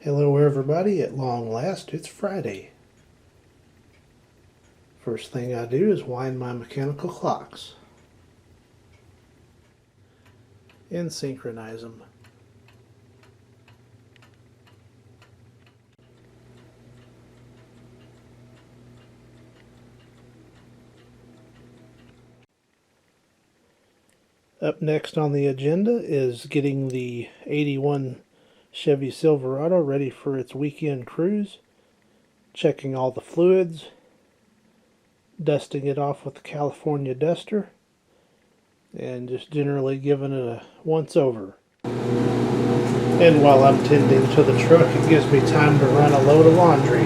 Hello everybody, at long last it's Friday. First thing I do is wind my mechanical clocks and synchronize them. Up next on the agenda is getting the 81 Chevy Silverado ready for its weekend cruise, checking all the fluids, dusting it off with the California duster, and just generally giving it a once over. And while I'm tending to the truck, it gives me time to run a load of laundry.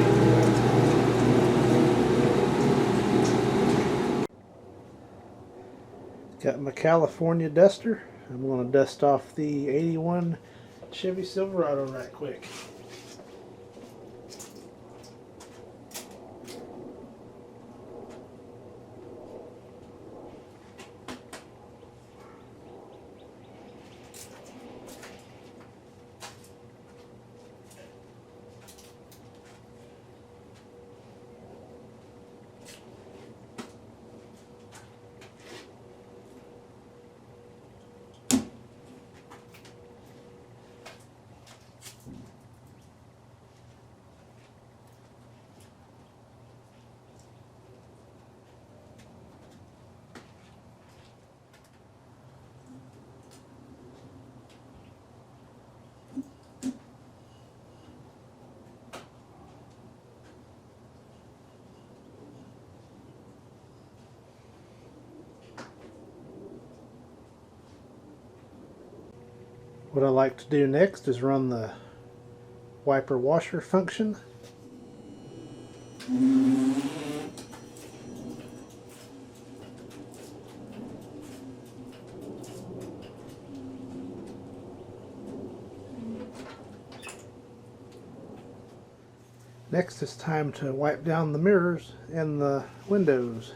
Got my California duster. I'm going to dust off the 81 Chevy Silverado right quick. What I like to do next is run the wiper washer function. Next it's time to wipe down the mirrors and the windows.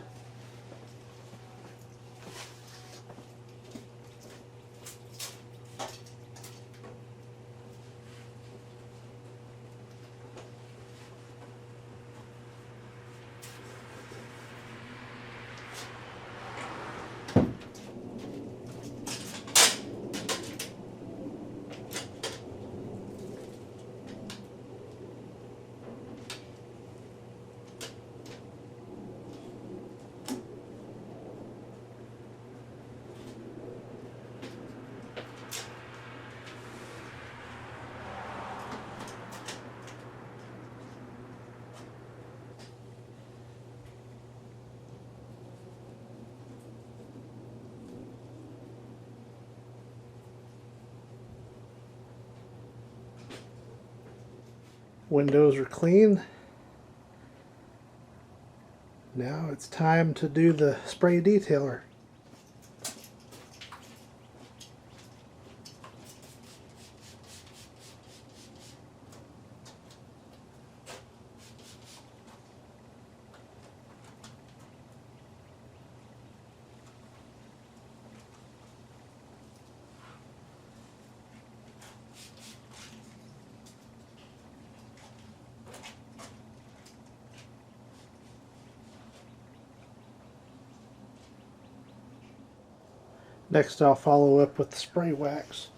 Windows are clean. Now it's time to do the spray detailer. Next I'll follow up with the spray wax.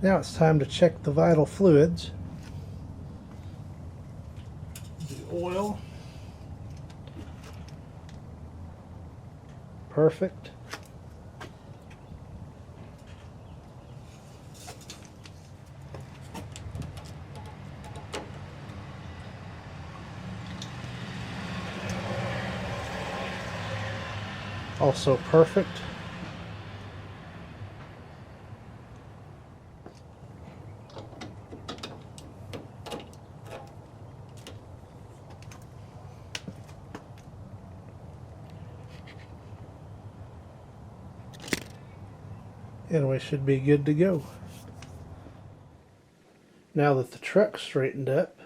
Now it's time to check the vital fluids. The oil. Perfect. Also perfect. And we should be good to go. Now that the truck's straightened up,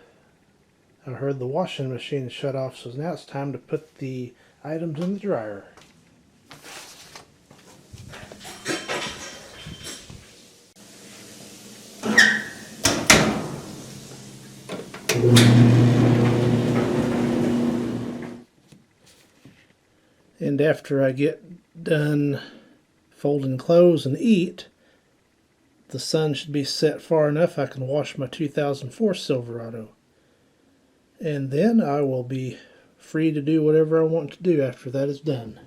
I heard the washing machine shut off, so now it's time to put the items in the dryer. And after I get done folding clothes and eat, the sun should be set far enough I can wash my 2004 Silverado. And then I will be free to do whatever I want to do after that is done.